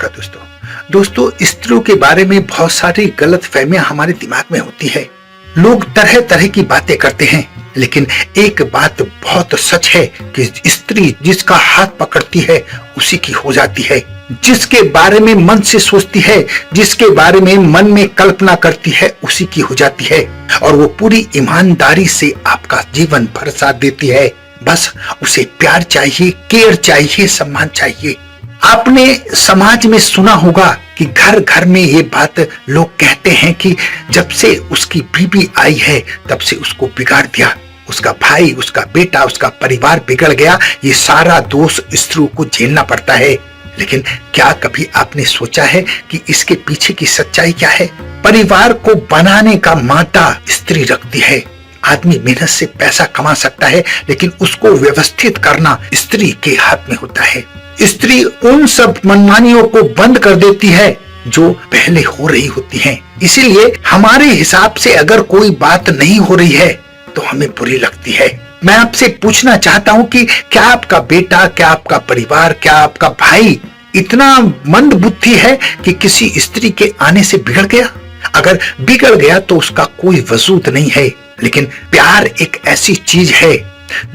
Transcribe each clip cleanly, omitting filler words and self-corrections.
नमस्कार दोस्तों स्त्रियों के बारे में बहुत सारी गलत फहमियां हमारे दिमाग में होती है। लोग तरह तरह की बातें करते हैं, लेकिन एक बात बहुत सच है कि स्त्री जिसका हाथ पकड़ती है उसी की हो जाती है। जिसके बारे में मन से सोचती है, जिसके बारे में मन में कल्पना करती है, उसी की हो जाती है और वो पूरी ईमानदारी से आपका जीवन भर साथ देती है। बस उसे प्यार चाहिए, केयर चाहिए, सम्मान चाहिए। आपने समाज में सुना होगा कि घर घर में ये बात लोग कहते हैं कि जब से उसकी बीवी आई है तब से उसको बिगाड़ दिया, उसका भाई, उसका बेटा, उसका परिवार बिगड़ गया। ये सारा दोष स्त्रियों को झेलना पड़ता है। लेकिन क्या कभी आपने सोचा है कि इसके पीछे की सच्चाई क्या है? परिवार को बनाने का मादा स्त्री रखती है। आदमी मेहनत से पैसा कमा सकता है, लेकिन उसको व्यवस्थित करना स्त्री के हाथ में होता है। स्त्री उन सब मनमानियों को बंद कर देती है जो पहले हो रही होती हैं। इसीलिए हमारे हिसाब से अगर कोई बात नहीं हो रही है तो हमें बुरी लगती है। मैं आपसे पूछना चाहता हूँ कि क्या आपका बेटा, क्या आपका परिवार, क्या आपका भाई इतना मंद बुद्धि है कि किसी स्त्री के आने से बिगड़ गया? अगर बिगड़ गया तो उसका कोई वजूद नहीं है, लेकिन प्यार एक ऐसी चीज है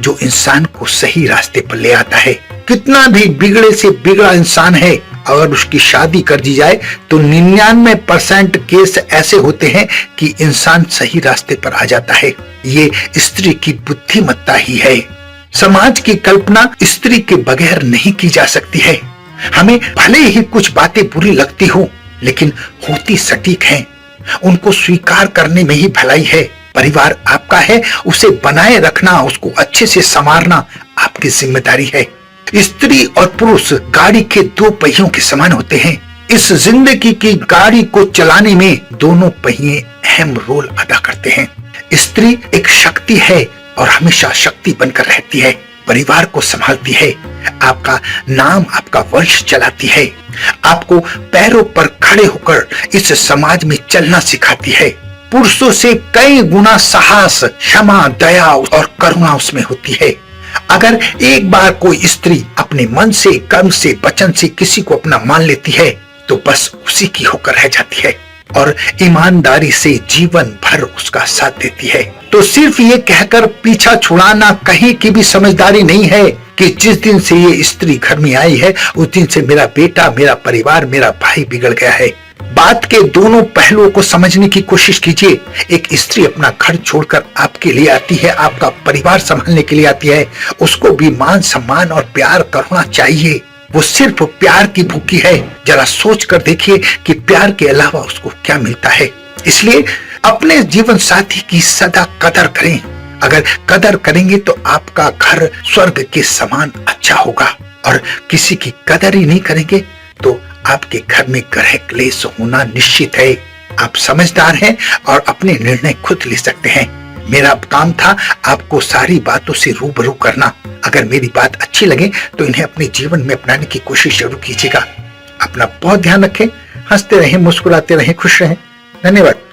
जो इंसान को सही रास्ते पर ले आता है। कितना भी बिगड़े से बिगड़ा इंसान है, अगर उसकी शादी कर दी जाए तो 99% केस ऐसे होते हैं कि इंसान सही रास्ते पर आ जाता है। ये स्त्री की बुद्धिमत्ता ही है। समाज की कल्पना स्त्री के बगैर नहीं की जा सकती है। हमें भले ही कुछ बातें बुरी लगती हो, लेकिन होती सटीक हैं। उनको स्वीकार करने में ही भलाई है। परिवार आपका है, उसे बनाए रखना, उसको अच्छे से संवारना आपकी जिम्मेदारी है। स्त्री और पुरुष गाड़ी के दो पहियों के समान होते हैं। इस जिंदगी की गाड़ी को चलाने में दोनों पहिए अहम रोल अदा करते हैं। स्त्री एक शक्ति है और हमेशा शक्ति बनकर रहती है। परिवार को संभालती है, आपका नाम, आपका वंश चलाती है, आपको पैरों पर खड़े होकर इस समाज में चलना सिखाती है। पुरुषों से कई गुना साहस, क्षमा, दया और करुणा उसमें होती है। अगर एक बार कोई स्त्री अपने मन से, कर्म से, वचन से किसी को अपना मान लेती है तो बस उसी की होकर रह जाती है और ईमानदारी से जीवन भर उसका साथ देती है। तो सिर्फ ये कहकर पीछा छुड़ाना कहीं की भी समझदारी नहीं है कि जिस दिन से ये स्त्री घर में आई है उस दिन से मेरा बेटा, मेरा परिवार, मेरा भाई बिगड़ गया है। बात के दोनों पहलुओं को समझने की कोशिश कीजिए। एक स्त्री अपना घर छोड़कर आपके लिए आती है, आपका परिवार संभालने के लिए आती है। उसको भी मान, सम्मान और प्यार करना चाहिए। वो सिर्फ प्यार की भूखी है। जरा सोच कर देखिए कि प्यार के अलावा उसको क्या मिलता है। इसलिए अपने जीवन साथी की सदा कदर करें। अगर कदर करेंगे तो आपका घर स्वर्ग के समान अच्छा होगा, और किसी की कदर ही नहीं करेंगे तो आपके घर में ग्रह क्लेश होना निश्चित है। आप समझदार हैं और अपने निर्णय खुद ले सकते हैं। मेरा काम था आपको सारी बातों से रूबरू करना। अगर मेरी बात अच्छी लगे तो इन्हें अपने जीवन में अपनाने की कोशिश जरूर कीजिएगा। अपना बहुत ध्यान रखें, हंसते रहें, मुस्कुराते रहें, खुश रहें। धन्यवाद।